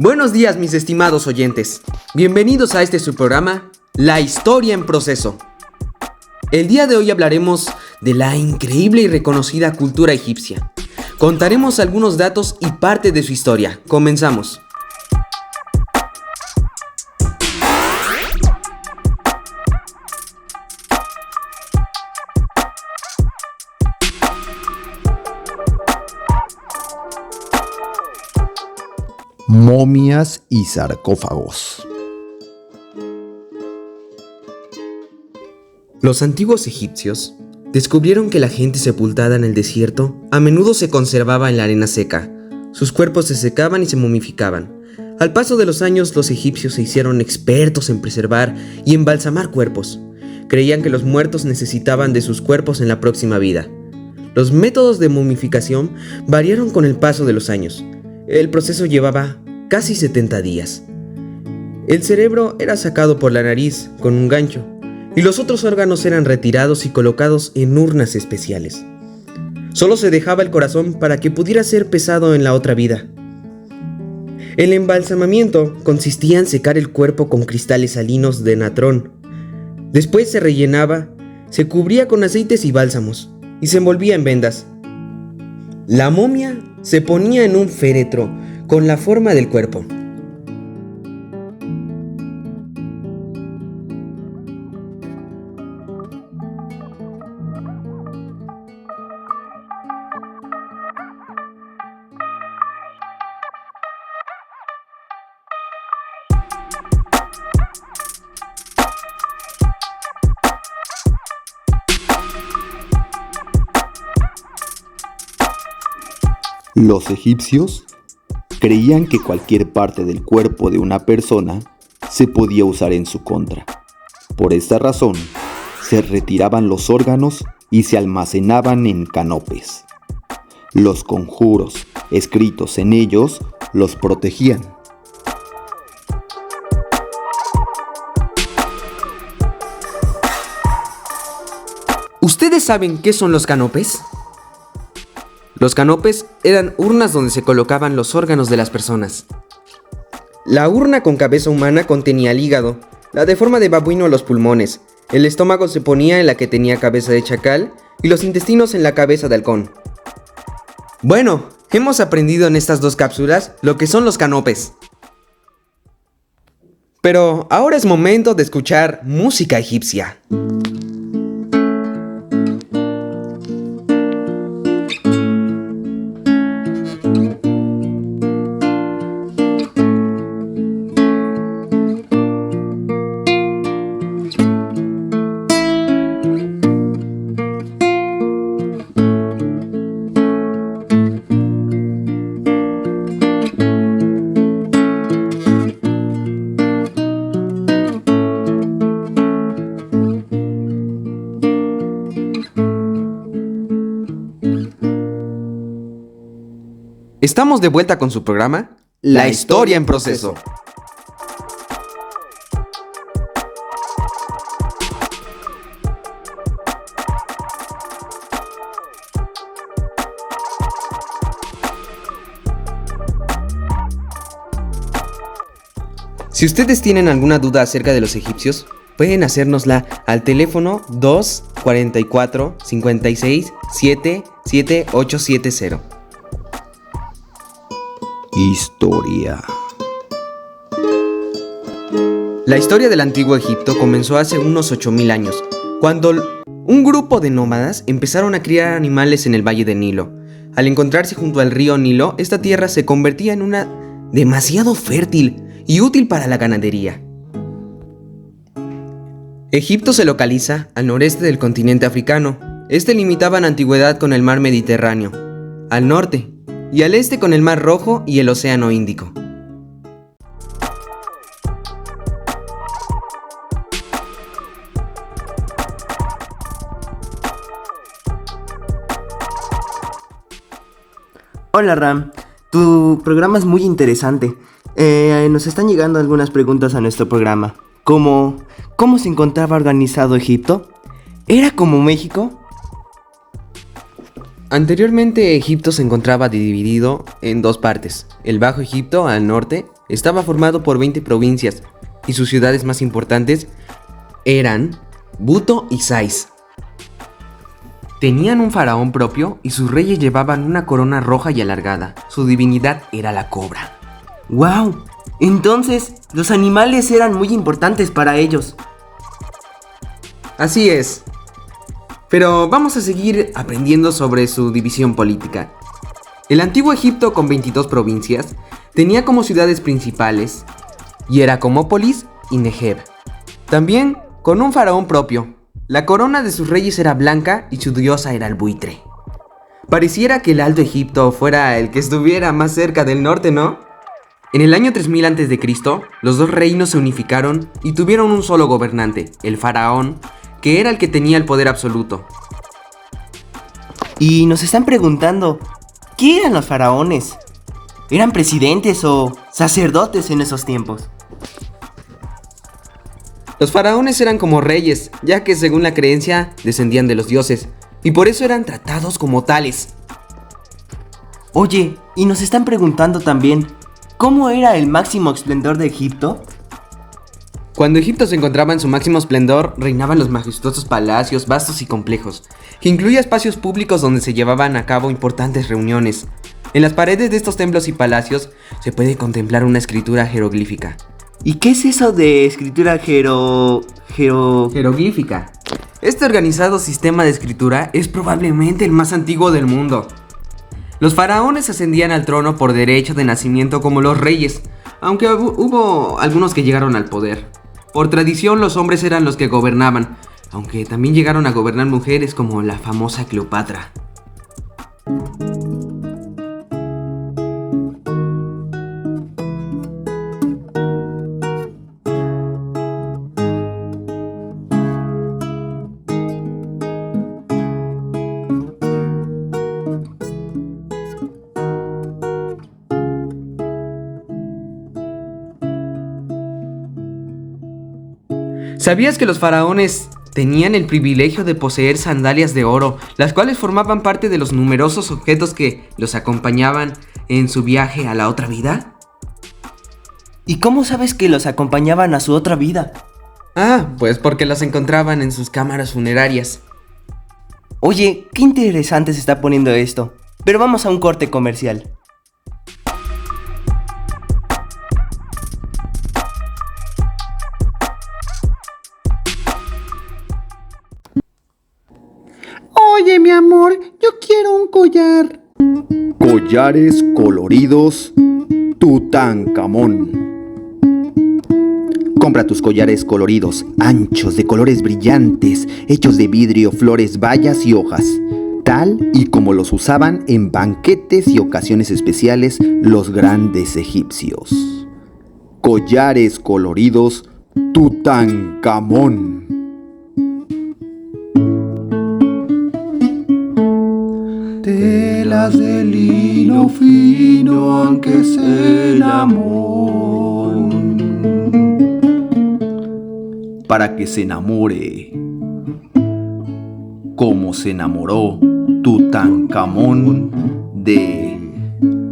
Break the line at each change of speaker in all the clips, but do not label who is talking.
Buenos días, mis estimados oyentes. Bienvenidos a este su programa, La Historia en Proceso. El día de hoy hablaremos de la increíble y reconocida cultura egipcia. Contaremos algunos datos y parte de su historia. Comenzamos.
Momias y sarcófagos.
Los antiguos egipcios descubrieron que la gente sepultada en el desierto a menudo se conservaba en la arena seca. Sus cuerpos se secaban y se momificaban. Al paso de los años, los egipcios se hicieron expertos en preservar y embalsamar cuerpos. Creían que los muertos necesitaban de sus cuerpos en la próxima vida. Los métodos de momificación variaron con el paso de los años. El proceso llevaba casi 70 días. El cerebro era sacado por la nariz con un gancho y los otros órganos eran retirados y colocados en urnas especiales. Solo se dejaba el corazón para que pudiera ser pesado en la otra vida. El embalsamamiento consistía en secar el cuerpo con cristales salinos de natrón. Después se rellenaba, se cubría con aceites y bálsamos y se envolvía en vendas. La momia se ponía en un féretro con la forma del cuerpo.
Los egipcios creían que cualquier parte del cuerpo de una persona se podía usar en su contra. Por esta razón, se retiraban los órganos y se almacenaban en canopes. Los conjuros escritos en ellos los protegían.
¿Ustedes saben qué son los canopes? Los canopes eran urnas donde se colocaban los órganos de las personas. La urna con cabeza humana contenía el hígado, la de forma de babuino los pulmones, el estómago se ponía en la que tenía cabeza de chacal y los intestinos en la cabeza de halcón. Bueno, hemos aprendido en estas dos cápsulas lo que son los canopes. Pero ahora es momento de escuchar música egipcia. Estamos de vuelta con su programa, La Historia en Proceso. Si ustedes tienen alguna duda acerca de los egipcios, pueden hacérnosla al teléfono 244 56 77870.
Historia.
La historia del antiguo Egipto comenzó hace unos 8000 años, cuando un grupo de nómadas empezaron a criar animales en el valle del Nilo. Al encontrarse junto al río Nilo, esta tierra se convertía en una demasiado fértil y útil para la ganadería. Egipto se localiza al noreste del continente africano. Este limitaba en antigüedad con el mar Mediterráneo, al norte, y al este con el Mar Rojo y el Océano Índico.
Hola Ram, tu programa es muy interesante. Nos están llegando algunas preguntas a nuestro programa, como ¿cómo se encontraba organizado Egipto? ¿Era como México?
Anteriormente Egipto se encontraba dividido en dos partes, el Bajo Egipto al norte, estaba formado por 20 provincias y sus ciudades más importantes eran Buto y Sais. Tenían un faraón propio y sus reyes llevaban una corona roja y alargada. Su divinidad era la cobra.
¡Wow! Entonces, los animales eran muy importantes para ellos.
Así es. Pero vamos a seguir aprendiendo sobre su división política. El antiguo Egipto, con 22 provincias, tenía como ciudades principales Hieracomópolis y Negeb. También con un faraón propio. La corona de sus reyes era blanca y su diosa era el buitre. Pareciera que el Alto Egipto fuera el que estuviera más cerca del norte, ¿no? En el año 3000 a.C., los dos reinos se unificaron y tuvieron un solo gobernante, el faraón, que era el que tenía el poder absoluto.
Y nos están preguntando, ¿qué eran los faraones? ¿Eran presidentes o sacerdotes en esos tiempos?
Los faraones eran como reyes, ya que según la creencia descendían de los dioses, y por eso eran tratados como tales.
Oye, y nos están preguntando también, ¿cómo era el máximo esplendor de Egipto?
Cuando Egipto se encontraba en su máximo esplendor, reinaban los majestuosos palacios vastos y complejos, que incluía espacios públicos donde se llevaban a cabo importantes reuniones. En las paredes de estos templos y palacios se puede contemplar una escritura jeroglífica.
¿Y qué es eso de escritura
Jeroglífica. Este organizado sistema de escritura es probablemente el más antiguo del mundo. Los faraones ascendían al trono por derecho de nacimiento como los reyes, aunque hubo algunos que llegaron al poder. Por tradición los hombres eran los que gobernaban, aunque también llegaron a gobernar mujeres como la famosa Cleopatra. ¿Sabías que los faraones tenían el privilegio de poseer sandalias de oro, las cuales formaban parte de los numerosos objetos que los acompañaban en su viaje a la otra vida?
¿Y cómo sabes que los acompañaban a su otra vida?
Pues porque los encontraban en sus cámaras funerarias.
Oye, qué interesante se está poniendo esto. Pero vamos a un corte comercial.
Oye, mi amor, yo quiero un collar.
Collares coloridos Tutankamón. Compra tus collares coloridos, anchos, de colores brillantes, hechos de vidrio, flores, bayas y hojas, tal y como los usaban en banquetes y ocasiones especiales los grandes egipcios. Collares coloridos Tutankamón.
Telas de lino fino, aunque se enamore.
Para que se enamore, como se enamoró Tutankamón de...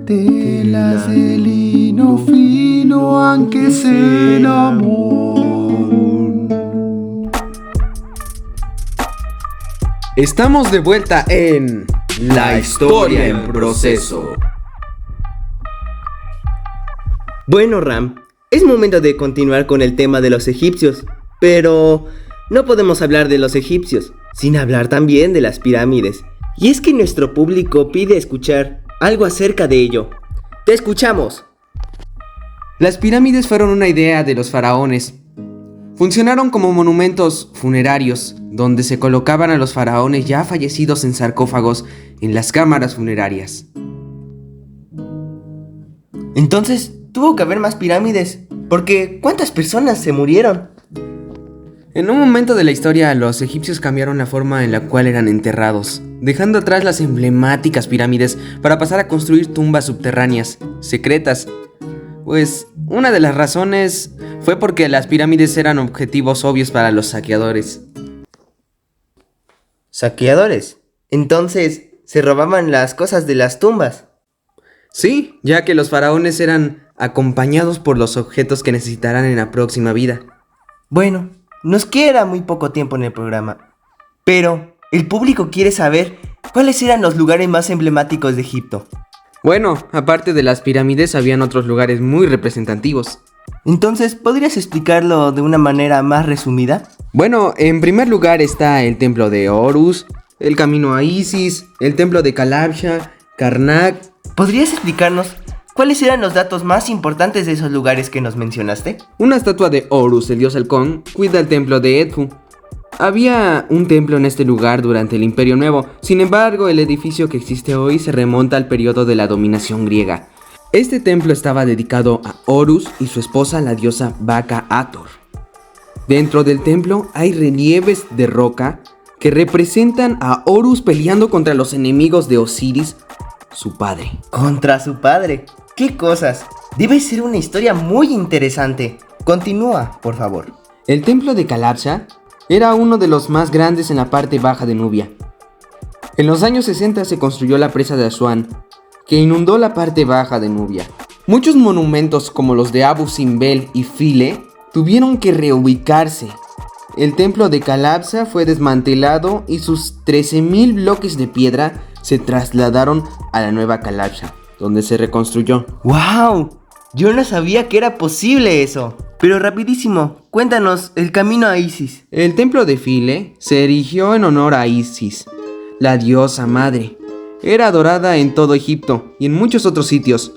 Telas de lino fino, aunque se enamore.
Estamos de vuelta en La Historia en Proceso.
Bueno, Ram, es momento de continuar con el tema de los egipcios. Pero no podemos hablar de los egipcios sin hablar también de las pirámides. Y es que nuestro público pide escuchar algo acerca de ello. ¡Te escuchamos!
Las pirámides fueron una idea de los faraones. Funcionaron como monumentos funerarios, donde se colocaban a los faraones ya fallecidos en sarcófagos en las cámaras funerarias.
Entonces, tuvo que haber más pirámides, porque ¿cuántas personas se murieron?
En un momento de la historia, los egipcios cambiaron la forma en la cual eran enterrados, dejando atrás las emblemáticas pirámides para pasar a construir tumbas subterráneas, secretas. Pues una de las razones fue porque las pirámides eran objetivos obvios para los saqueadores.
¿Saqueadores? Entonces, ¿se robaban las cosas de las tumbas?
Sí, ya que los faraones eran acompañados por los objetos que necesitarán en la próxima vida.
Bueno, nos queda muy poco tiempo en el programa, pero el público quiere saber cuáles eran los lugares más emblemáticos de Egipto.
Bueno, aparte de las pirámides, habían otros lugares muy representativos.
Entonces, ¿podrías explicarlo de una manera más resumida?
Bueno, en primer lugar está el templo de Horus, el camino a Isis, el templo de Calabsha, Karnak.
¿Podrías explicarnos cuáles eran los datos más importantes de esos lugares que nos mencionaste?
Una estatua de Horus, el dios halcón, cuida el templo de Edfu. Había un templo en este lugar durante el Imperio Nuevo, sin embargo, el edificio que existe hoy se remonta al periodo de la dominación griega. Este templo estaba dedicado a Horus y su esposa, la diosa Baka Hathor. Dentro del templo hay relieves de roca que representan a Horus peleando contra los enemigos de Osiris, su padre.
Contra su padre. ¡Qué cosas! Debe ser una historia muy interesante. Continúa, por favor.
El templo de Calabsha era uno de los más grandes en la parte baja de Nubia. En los años 60 se construyó la presa de Asuán, que inundó la parte baja de Nubia. Muchos monumentos como los de Abu Simbel y Philae tuvieron que reubicarse. El templo de Calabsha fue desmantelado y sus 13.000 bloques de piedra se trasladaron a la nueva Calabsha, donde se reconstruyó.
¡Wow! Yo no sabía que era posible eso. Pero rapidísimo, cuéntanos el camino a Isis.
El templo de Philae se erigió en honor a Isis, la diosa madre. Era adorada en todo Egipto y en muchos otros sitios.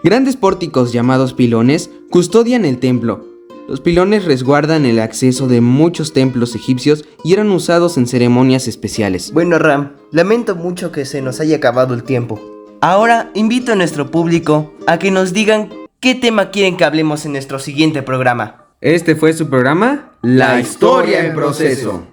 Grandes pórticos llamados pilones custodian el templo. Los pilones resguardan el acceso de muchos templos egipcios y eran usados en ceremonias especiales.
Bueno, Ram, lamento mucho que se nos haya acabado el tiempo. Ahora invito a nuestro público a que nos digan qué tema quieren que hablemos en nuestro siguiente programa.
Este fue su programa, La Historia en Proceso.